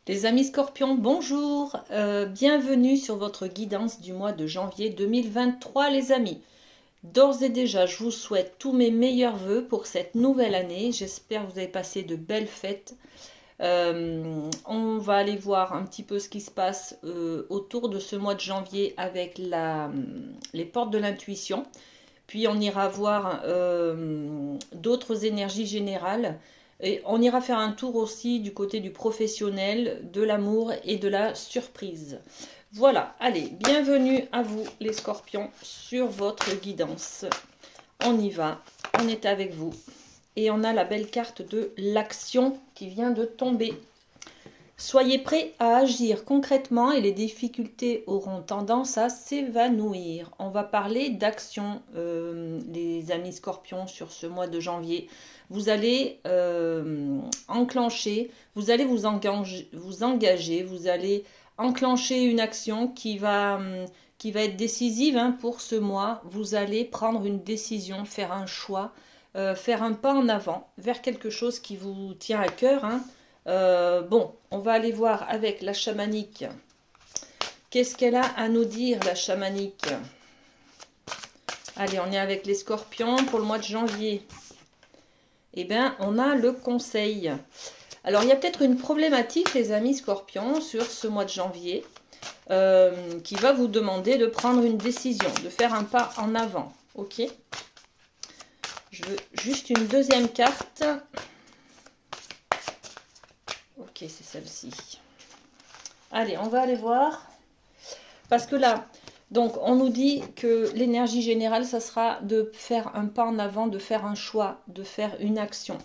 Les amis scorpions, bonjour, bienvenue sur votre guidance du mois de janvier 2023 les amis. D'ores et déjà, je vous souhaite tous mes meilleurs vœux pour cette nouvelle année. J'espère que vous avez passé de belles fêtes. On va aller voir un petit peu ce qui se passe autour de ce mois de janvier avec les portes de l'intuition. Puis on ira voir d'autres énergies générales. Et on ira faire un tour aussi du côté du professionnel, de l'amour et de la surprise. Voilà, allez, bienvenue à vous les scorpions sur votre guidance. On y va, on est avec vous. Et on a la belle carte de l'action qui vient de tomber. Soyez prêts à agir concrètement et les difficultés auront tendance à s'évanouir. On va parler d'action, les amis scorpions, sur ce mois de janvier. Vous allez enclencher, vous allez vous engager, vous allez enclencher une action qui va être décisive pour ce mois. Vous allez prendre une décision, faire un choix, faire un pas en avant vers quelque chose qui vous tient à cœur. Bon, on va aller voir avec la chamanique. Qu'est-ce qu'elle a à nous dire, la chamanique? Allez, on est avec les scorpions pour le mois de janvier. Eh bien, on a le conseil. Alors, il y a peut-être une problématique, les amis scorpions, sur ce mois de janvier, qui va vous demander de prendre une décision, de faire un pas en avant. Ok? Je veux juste une deuxième carte. Ok, c'est celle-ci. Allez, on va aller voir. Parce que là, donc, on nous dit que l'énergie générale, ça sera de faire un pas en avant, de faire un choix, de faire une action.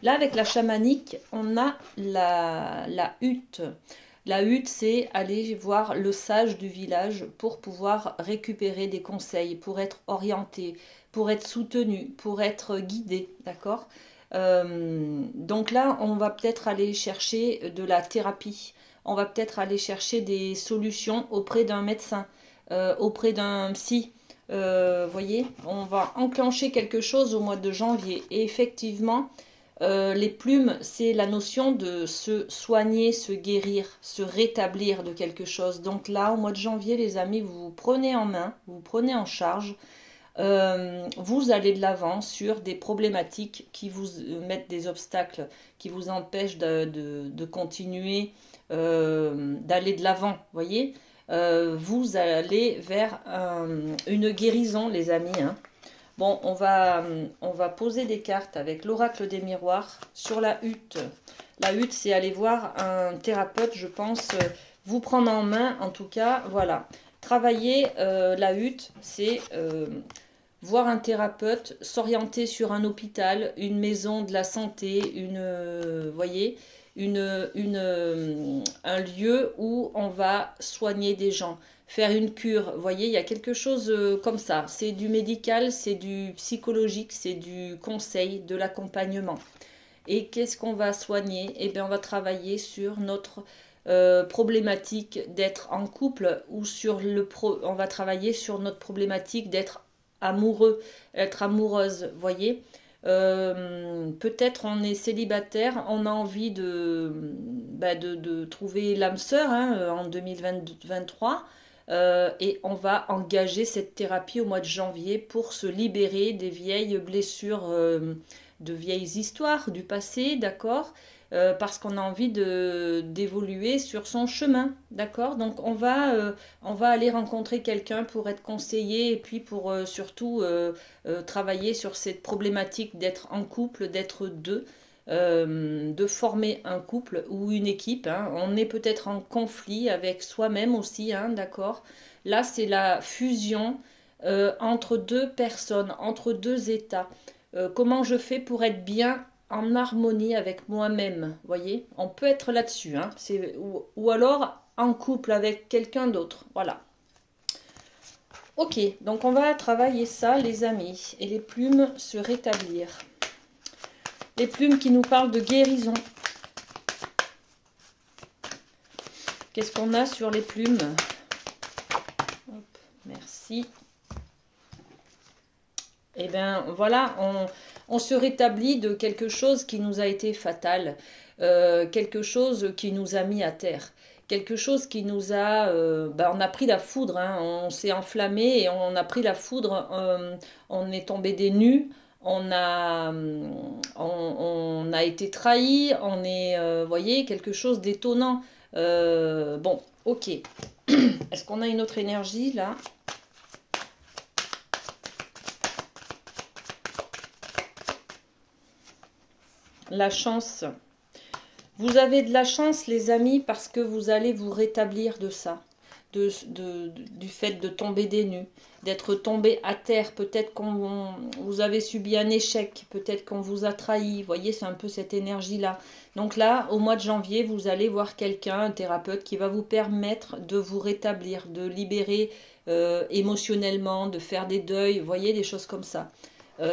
Là, avec la chamanique, on a la hutte. La hutte, c'est aller voir le sage du village pour pouvoir récupérer des conseils, pour être orienté, pour être soutenu, pour être guidé, d'accord ? Donc là, on va peut-être aller chercher de la thérapie. On va peut-être aller chercher des solutions auprès d'un médecin, auprès d'un psy. Voyez, on va enclencher quelque chose au mois de janvier. Et effectivement, les plumes, c'est la notion de se soigner, se guérir, se rétablir de quelque chose. Donc là, au mois de janvier, les amis, vous vous prenez en main, vous vous prenez en charge. Vous allez de l'avant sur des problématiques qui vous mettent des obstacles, qui vous empêchent de continuer, d'aller de l'avant, voyez. Vous allez vers une guérison, les amis. Bon, on va poser des cartes avec l'oracle des miroirs sur la hutte. La hutte, c'est aller voir un thérapeute, je pense, vous prendre en main, en tout cas, voilà. Travailler la hutte, c'est voir un thérapeute, s'orienter sur un hôpital, une maison de la santé, voyez, un lieu où on va soigner des gens, faire une cure. Voyez, il y a quelque chose comme ça. C'est du médical, c'est du psychologique, c'est du conseil, de l'accompagnement. Et qu'est-ce qu'on va soigner? Eh bien, on va travailler sur notre problématique d'être en couple ou on va travailler sur notre problématique d'être amoureux, être amoureuse, voyez. Peut-être on est célibataire, on a envie de trouver l'âme sœur en 2023 et on va engager cette thérapie au mois de janvier pour se libérer des vieilles blessures, de vieilles histoires du passé, d'accord, parce qu'on a envie d'évoluer sur son chemin, d'accord. Donc on va aller rencontrer quelqu'un pour être conseillé et puis pour surtout travailler sur cette problématique d'être en couple, d'être deux, de former un couple ou une équipe. On est peut-être en conflit avec soi-même aussi, d'accord. Là, c'est la fusion entre deux personnes, entre deux états. Comment je fais pour être bien en harmonie avec moi-même, voyez, on peut être là-dessus, ou alors en couple avec quelqu'un d'autre, voilà. Ok, donc on va travailler ça, les amis, et les plumes se rétablir. Les plumes qui nous parlent de guérison. Qu'est-ce qu'on a sur les plumes? Hop, merci. Eh bien, voilà, on se rétablit de quelque chose qui nous a été fatal. quelque chose qui nous a mis à terre. Quelque chose qui nous a... on a pris la foudre, hein, on s'est enflammé et on a pris la foudre, on est tombé des nues, on a été trahi, on est, voyez, quelque chose d'étonnant. Bon, ok. Est-ce qu'on a une autre énergie là? La chance. Vous avez de la chance, les amis, parce que vous allez vous rétablir de ça. Du fait de tomber des nues, d'être tombé à terre. Peut-être qu'on vous avez subi un échec, peut-être qu'on vous a trahi. Vous voyez, c'est un peu cette énergie-là. Donc là, au mois de janvier, vous allez voir quelqu'un, un thérapeute, qui va vous permettre de vous rétablir, de libérer émotionnellement, de faire des deuils. Vous voyez, des choses comme ça.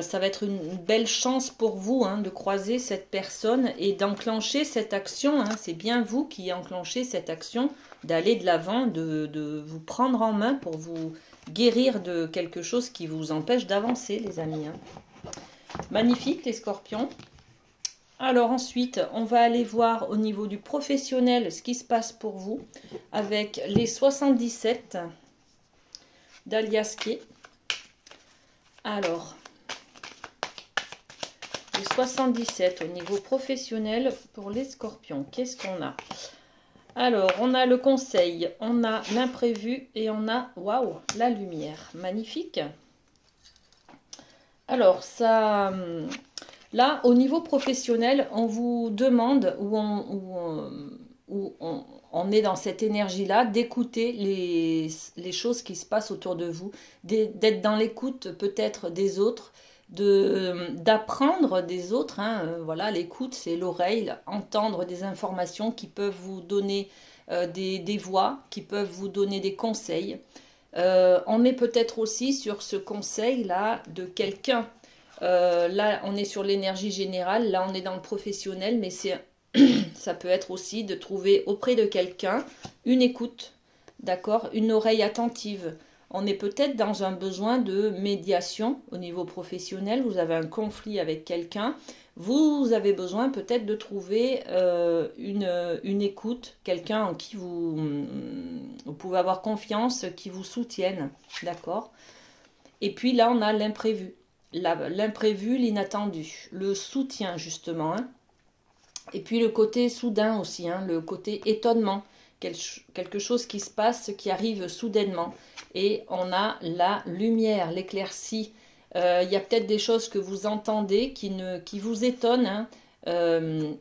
Ça va être une belle chance pour vous hein, de croiser cette personne et d'enclencher cette action. Hein. C'est bien vous qui enclenchez cette action, d'aller de l'avant, de vous prendre en main pour vous guérir de quelque chose qui vous empêche d'avancer, les amis. Hein. Magnifique, les scorpions. Alors ensuite, on va aller voir au niveau du professionnel ce qui se passe pour vous avec les 77 d'Aliaske. Alors... 77 au niveau professionnel pour les scorpions. Qu'est-ce qu'on a? Alors, on a le conseil, on a l'imprévu et on a, waouh, la lumière. Magnifique. Alors, ça, là, au niveau professionnel, on vous demande, où on est dans cette énergie-là, d'écouter les choses qui se passent autour de vous, d'être dans l'écoute peut-être des autres, d'apprendre des autres, hein. Voilà, l'écoute c'est l'oreille, entendre des informations qui peuvent vous donner des voix, qui peuvent vous donner des conseils. On est peut-être aussi sur ce conseil là de quelqu'un, là on est sur l'énergie générale, là on est dans le professionnel, mais ça peut être aussi de trouver auprès de quelqu'un une écoute, d'accord, une oreille attentive. On est peut-être dans un besoin de médiation au niveau professionnel. Vous avez un conflit avec quelqu'un. Vous avez besoin peut-être de trouver une écoute, quelqu'un en qui vous pouvez avoir confiance, qui vous soutienne. D'accord? Et puis là, on a l'imprévu. L'imprévu, l'inattendu. Le soutien, justement. Hein. Et puis le côté soudain aussi, hein, le côté étonnement. Quelque chose qui se passe, qui arrive soudainement. Et on a la lumière, l'éclaircie. Il y a peut-être des choses que vous entendez qui vous étonnent, hein,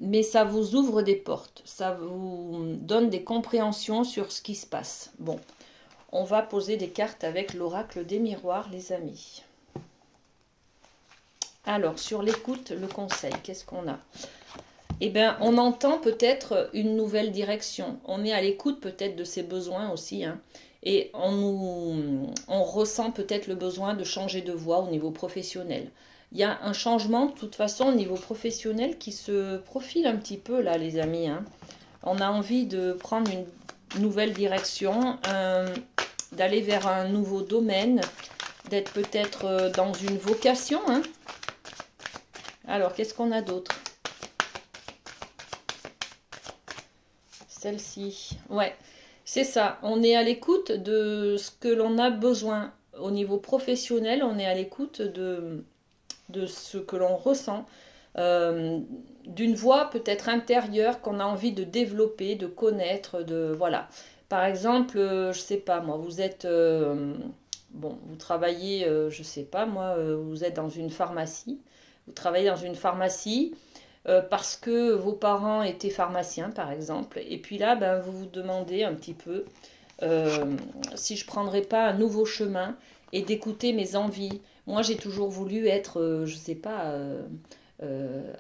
mais ça vous ouvre des portes. Ça vous donne des compréhensions sur ce qui se passe. Bon, on va poser des cartes avec l'oracle des miroirs, les amis. Alors, sur l'écoute, le conseil, qu'est-ce qu'on a ? Eh bien, on entend peut-être une nouvelle direction. On est à l'écoute peut-être de ses besoins aussi. Hein, et on ressent peut-être le besoin de changer de voie au niveau professionnel. Il y a un changement, de toute façon, au niveau professionnel qui se profile un petit peu, là, les amis. Hein. On a envie de prendre une nouvelle direction, d'aller vers un nouveau domaine, d'être peut-être dans une vocation. Hein. Alors, qu'est-ce qu'on a d'autre ? Celle-ci, ouais, c'est ça. On est à l'écoute de ce que l'on a besoin. Au niveau professionnel, on est à l'écoute de ce que l'on ressent. D'une voix peut-être intérieure qu'on a envie de développer, de connaître, de voilà. Par exemple, je sais pas moi, vous êtes bon, vous travaillez, je sais pas moi, vous êtes dans une pharmacie, vous travaillez dans une pharmacie. Parce que vos parents étaient pharmaciens, par exemple. Et puis là, ben, vous vous demandez un petit peu si je ne prendrais pas un nouveau chemin et d'écouter mes envies. Moi, j'ai toujours voulu être, je ne sais pas,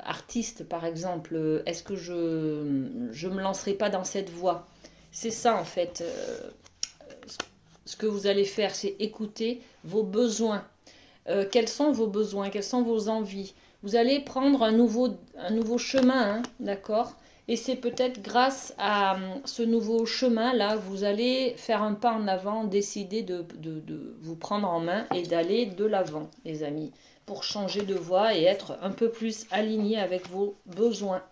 artiste, par exemple. Est-ce que je ne me lancerai pas dans cette voie? C'est ça, en fait. Ce que vous allez faire, c'est écouter vos besoins. Quels sont vos besoins? Quelles sont vos envies? Vous allez prendre un nouveau chemin, hein, d'accord? Et c'est peut-être grâce à ce nouveau chemin-là, vous allez faire un pas en avant, décider de vous prendre en main et d'aller de l'avant, les amis, pour changer de voie et être un peu plus aligné avec vos besoins.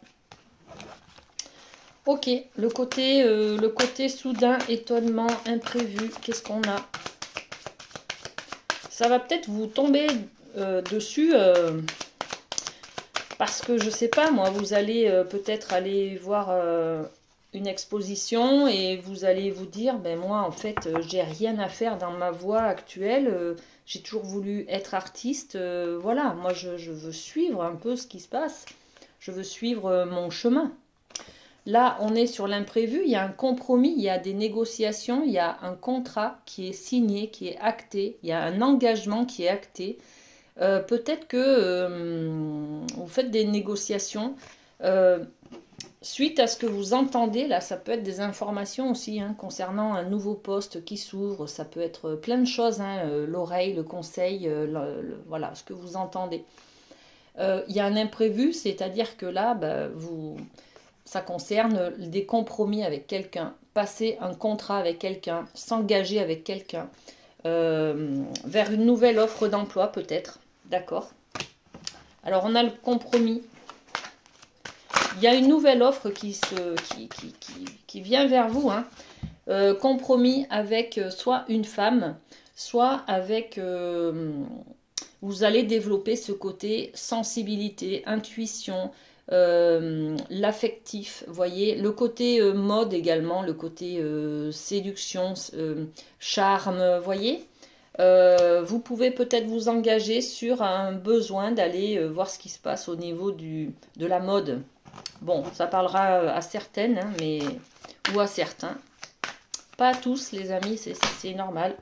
Ok, le côté soudain, étonnement, imprévu, qu'est-ce qu'on a? Ça va peut-être vous tomber dessus parce que je sais pas, moi, vous allez peut-être aller voir une exposition et vous allez vous dire, ben moi, en fait, j'ai rien à faire dans ma voie actuelle. J'ai toujours voulu être artiste. Voilà, moi, je veux suivre un peu ce qui se passe. Je veux suivre mon chemin. Là, on est sur l'imprévu, il y a un compromis, il y a des négociations, il y a un contrat qui est signé, qui est acté, il y a un engagement qui est acté. Peut-être que vous faites des négociations suite à ce que vous entendez. Là, ça peut être des informations aussi hein, concernant un nouveau poste qui s'ouvre. Ça peut être plein de choses, hein, l'oreille, le conseil, voilà, ce que vous entendez. Il y a un imprévu, c'est-à-dire que là, bah, ça concerne des compromis avec quelqu'un, passer un contrat avec quelqu'un, s'engager avec quelqu'un, vers une nouvelle offre d'emploi peut-être, d'accord? Alors on a le compromis. Il y a une nouvelle offre qui vient vers vous, hein. Compromis avec soit une femme, soit avec... vous allez développer ce côté sensibilité, intuition, l'affectif, voyez, le côté mode également, le côté séduction, charme, voyez. Vous pouvez peut-être vous engager sur un besoin d'aller voir ce qui se passe au niveau de la mode. Bon, ça parlera à certaines, hein, mais ou à certains. Pas à tous, les amis, c'est normal.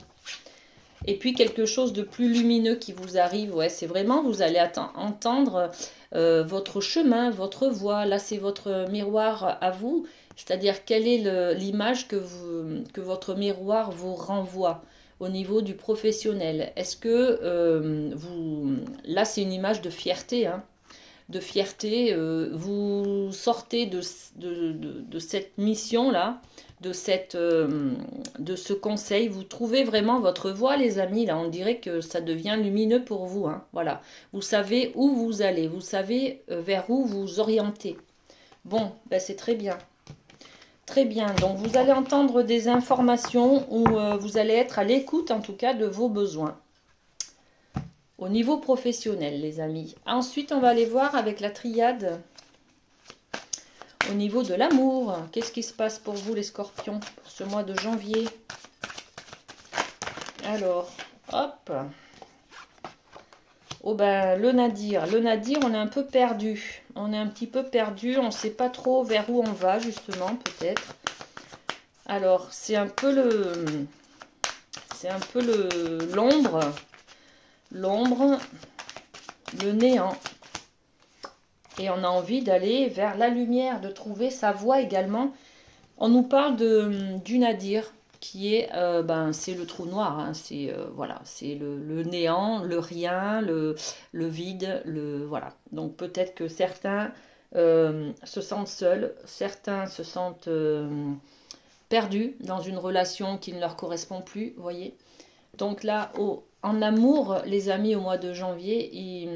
Et puis quelque chose de plus lumineux qui vous arrive, ouais, c'est vraiment, vous allez entendre votre chemin, votre voix. Là, c'est votre miroir à vous, c'est-à-dire quelle est l'image que votre miroir vous renvoie au niveau du professionnel. Est-ce que là, c'est une image de fierté, hein, de fierté. Vous sortez de cette mission-là, de ce conseil, vous trouvez vraiment votre voie, les amis. Là, on dirait que ça devient lumineux pour vous, hein. Voilà, vous savez où vous allez, vous savez vers où vous orientez. Bon, ben c'est très bien. Très bien, donc vous allez entendre des informations où vous allez être à l'écoute, en tout cas, de vos besoins. Au niveau professionnel, les amis. Ensuite, on va aller voir avec la triade. Au niveau de l'amour, qu'est-ce qui se passe pour vous les scorpions pour ce mois de janvier? Alors, hop. Oh ben, le nadir, on est un peu perdu. On est un petit peu perdu, on ne sait pas trop vers où on va justement, peut-être. Alors, c'est un peu l'ombre, le néant. Et on a envie d'aller vers la lumière, de trouver sa voie également. On nous parle du nadir, qui est, c'est le trou noir. Hein, c'est voilà, c'est le néant, le rien, le vide, voilà. Donc peut-être que certains se sentent seuls, certains se sentent perdus dans une relation qui ne leur correspond plus, vous voyez. Donc là, en amour, les amis, au mois de janvier,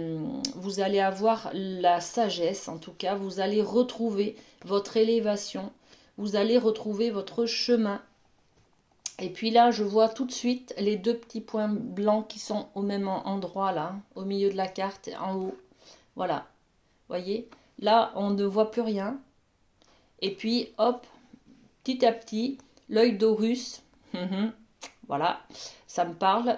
vous allez avoir la sagesse, en tout cas. Vous allez retrouver votre élévation. Vous allez retrouver votre chemin. Et puis là, je vois tout de suite les deux petits points blancs qui sont au même endroit, là, au milieu de la carte, en haut. Voilà, voyez. Là, on ne voit plus rien. Et puis, hop, petit à petit, l'œil d'Horus, voilà, ça me parle,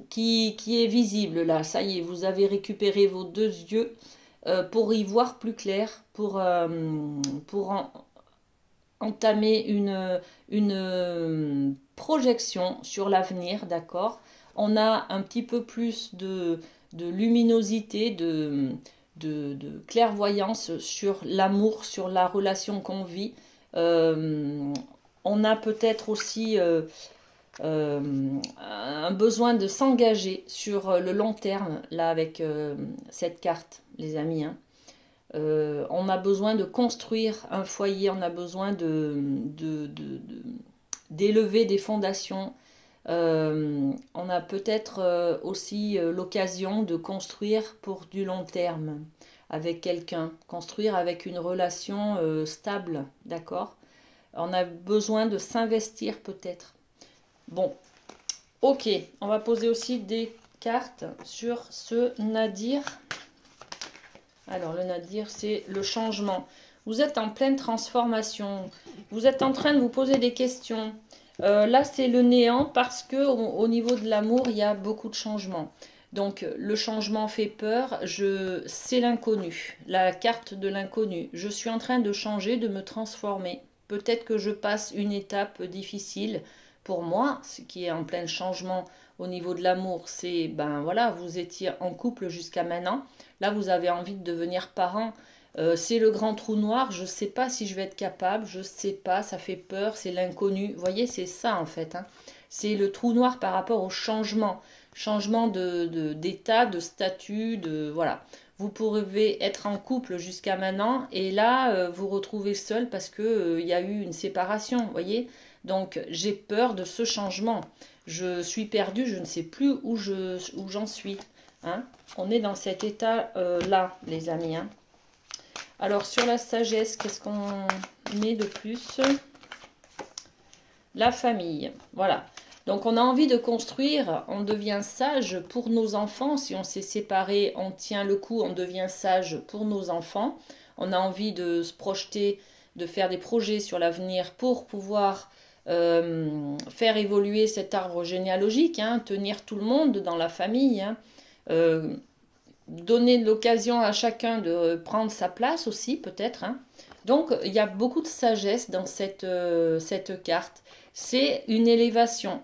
qui est visible là. Ça y est, vous avez récupéré vos deux yeux pour y voir plus clair, pour entamer une projection sur l'avenir, d'accord? On a un petit peu plus de luminosité, de clairvoyance sur l'amour, sur la relation qu'on vit. On a peut-être aussi un besoin de s'engager sur le long terme, là, avec cette carte, les amis, hein. On a besoin de construire un foyer, on a besoin d'élever des fondations. On a peut-être aussi l'occasion de construire pour du long terme. avec quelqu'un, construire avec une relation stable, d'accord? On a besoin de s'investir peut-être. Bon, ok, on va poser aussi des cartes sur ce Nadir. Alors, le Nadir, c'est le changement. Vous êtes en pleine transformation. Vous êtes en train de vous poser des questions. Là, c'est le néant parce que au niveau de l'amour, il y a beaucoup de changements. Donc, le changement fait peur. C'est l'inconnu, la carte de l'inconnu. Je suis en train de changer, de me transformer. Peut-être que je passe une étape difficile pour moi, ce qui est en plein changement au niveau de l'amour. C'est, ben voilà, vous étiez en couple jusqu'à maintenant. Là, vous avez envie de devenir parent. C'est le grand trou noir. Je ne sais pas si je vais être capable. Je ne sais pas. Ça fait peur. C'est l'inconnu. Vous voyez, c'est ça en fait. Hein. C'est le trou noir par rapport au changement. Changement d'état, de statut, de voilà. Vous pouvez être en couple jusqu'à maintenant et là, vous retrouvez seul parce que y a eu une séparation. Vous voyez. Donc, j'ai peur de ce changement. Je suis perdue. Je ne sais plus où j'en suis. Hein. On est dans cet état-là, les amis. Hein. Alors, sur la sagesse, qu'est-ce qu'on met de plus? La famille. Voilà. Donc, on a envie de construire. On devient sage pour nos enfants. Si on s'est séparé, on tient le coup. On devient sage pour nos enfants. On a envie de se projeter, de faire des projets sur l'avenir pour pouvoir faire évoluer cet arbre généalogique. Hein, tenir tout le monde dans la famille. Hein. Donner l'occasion à chacun de prendre sa place aussi, peut-être. Hein. Donc, il y a beaucoup de sagesse dans cette carte. C'est une élévation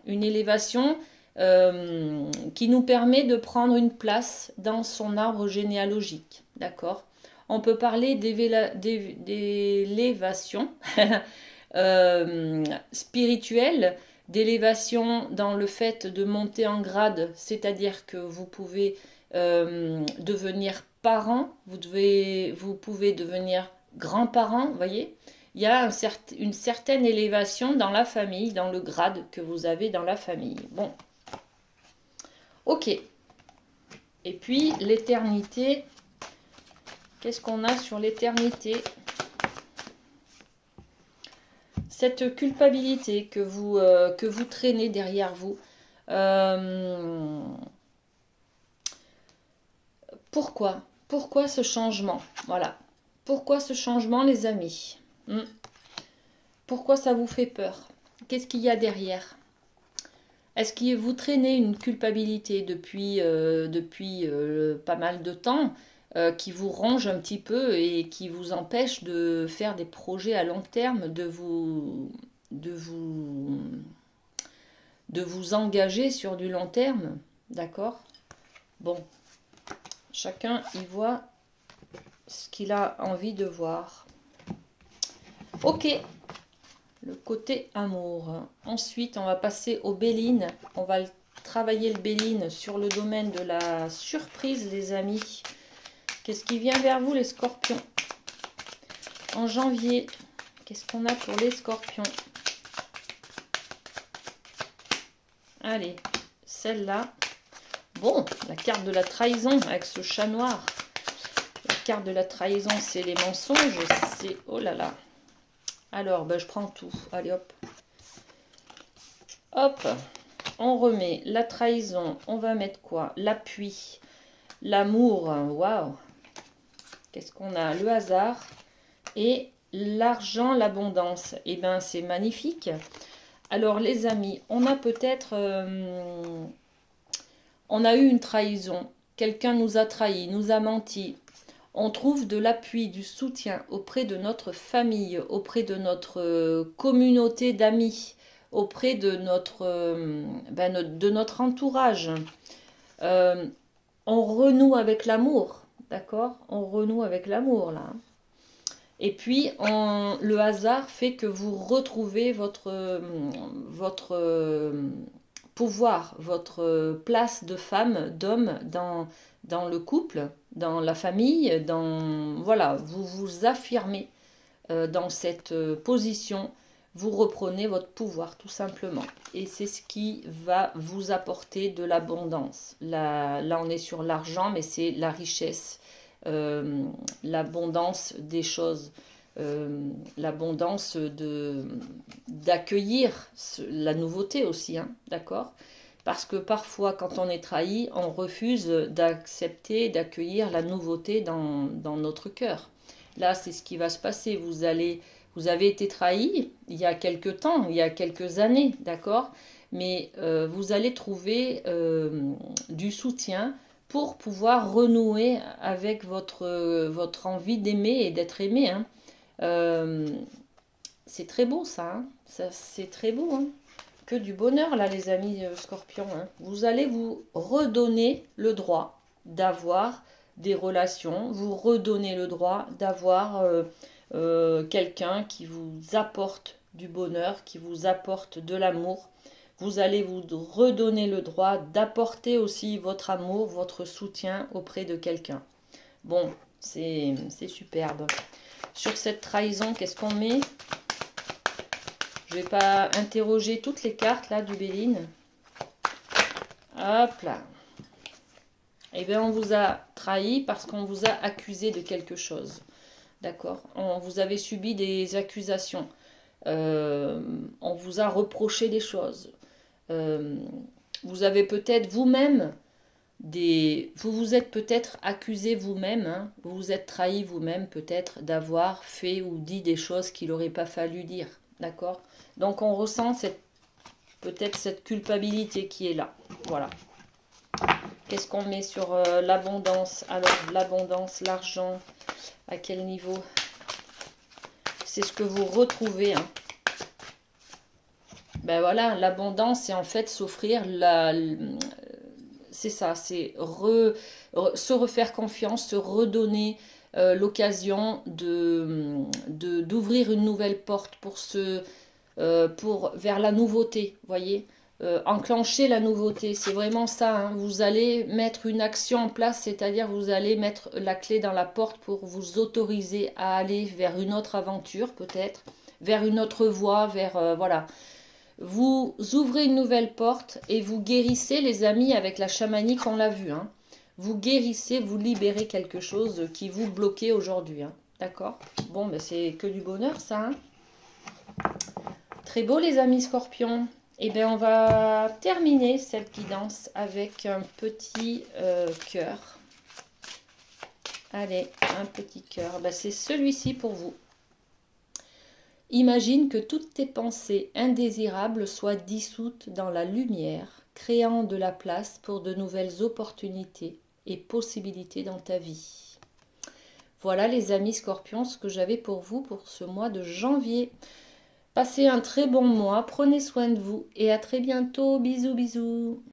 qui nous permet de prendre une place dans son arbre généalogique. D'accord? On peut parler d'élévation spirituelle, d'élévation dans le fait de monter en grade, c'est-à-dire que vous pouvez devenir parent, vous pouvez devenir grands-parents, vous voyez. Il y a une certaine élévation dans la famille, dans le grade que vous avez dans la famille. Bon, ok. Et puis, l'éternité, qu'est-ce qu'on a sur l'éternité? Cette culpabilité que vous traînez derrière vous. Pourquoi ce changement? Voilà. Pourquoi ce changement, les amis? Pourquoi ça vous fait peur? Qu'est-ce qu'il y a derrière? Est-ce que vous traînez une culpabilité depuis pas mal de temps qui vous ronge un petit peu et qui vous empêche de faire des projets à long terme, de vous engager sur du long terme? D'accord? Bon. Chacun y voit ce qu'il a envie de voir. Ok, le côté amour. Ensuite, on va passer au Béline. On va travailler le Béline sur le domaine de la surprise, les amis. Qu'est-ce qui vient vers vous, les scorpions? En janvier, qu'est-ce qu'on a pour les scorpions? Allez, celle-là. Bon, la carte de la trahison avec ce chat noir. La carte de la trahison, c'est les mensonges. C'est... Oh là là. Alors, ben, je prends tout. Allez, hop. Hop. On remet la trahison. On va mettre quoi? L'appui. L'amour. Waouh. Qu'est-ce qu'on a? Le hasard. Et l'argent, l'abondance. Eh bien, c'est magnifique. Alors, les amis, on a peut-être... on a eu une trahison, quelqu'un nous a trahis, nous a menti. On trouve de l'appui, du soutien auprès de notre famille, auprès de notre communauté d'amis, auprès de notre entourage. On renoue avec l'amour, d'accord? On renoue avec l'amour, là. Et puis, le hasard fait que vous retrouvez votre pouvoir, votre place de femme, d'homme dans le couple, dans la famille, voilà, vous vous affirmez dans cette position, vous reprenez votre pouvoir tout simplement. Et c'est ce qui va vous apporter de l'abondance. Là, on est sur l'argent, mais c'est la richesse. l'abondance des choses, l'abondance d'accueillir la nouveauté aussi, hein, d'accord? Parce que parfois, quand on est trahi, on refuse d'accepter, d'accueillir la nouveauté dans notre cœur. Là, c'est ce qui va se passer. Vous avez été trahi il y a quelque temps, il y a quelques années, d'accord? Mais vous allez trouver du soutien pour pouvoir renouer avec votre envie d'aimer et d'être aimé, hein. C'est très beau ça, hein, c'est très beau, hein. Que du bonheur là les amis scorpions, hein. Vous allez vous redonner le droit d'avoir des relations, vous redonner le droit d'avoir quelqu'un qui vous apporte du bonheur, qui vous apporte de l'amour. Vous allez vous redonner le droit d'apporter aussi votre amour, votre soutien auprès de quelqu'un. Bon, c'est superbe. Sur cette trahison, qu'est-ce qu'on met ? Je ne vais pas interroger toutes les cartes là du Béline. Hop là. Eh bien, on vous a trahi parce qu'on vous a accusé de quelque chose. D'accord ? Vous avez subi des accusations. On vous a reproché des choses. Vous avez peut-être vous-même vous vous êtes peut-être accusé vous-même, hein, vous vous êtes trahi vous-même peut-être d'avoir fait ou dit des choses qu'il n'aurait pas fallu dire. D'accord ? Donc on ressent peut-être cette culpabilité qui est là. Voilà. Qu'est-ce qu'on met sur l'abondance? Alors l'abondance, l'argent, à quel niveau? C'est ce que vous retrouvez, hein. Ben voilà, l'abondance, c'est en fait s'offrir c'est ça, c'est se refaire confiance, se redonner l'occasion d'ouvrir une nouvelle porte vers la nouveauté, voyez, enclencher la nouveauté, c'est vraiment ça, hein. Vous allez mettre une action en place, c'est-à-dire vous allez mettre la clé dans la porte pour vous autoriser à aller vers une autre aventure peut-être, vers une autre voie, vers, voilà. Vous ouvrez une nouvelle porte et vous guérissez, les amis, avec la chamanique, on l'a vu, hein. Vous guérissez, vous libérez quelque chose qui vous bloquait aujourd'hui, hein. D'accord? Bon, ben c'est que du bonheur, ça, hein. Très beau, les amis scorpions. Et bien, on va terminer cette guidance avec un petit cœur. Allez, un petit cœur. Ben, c'est celui-ci pour vous. Imagine que toutes tes pensées indésirables soient dissoutes dans la lumière, créant de la place pour de nouvelles opportunités et possibilités dans ta vie. Voilà les amis scorpions, ce que j'avais pour vous pour ce mois de janvier. Passez un très bon mois, prenez soin de vous et à très bientôt. Bisous, bisous.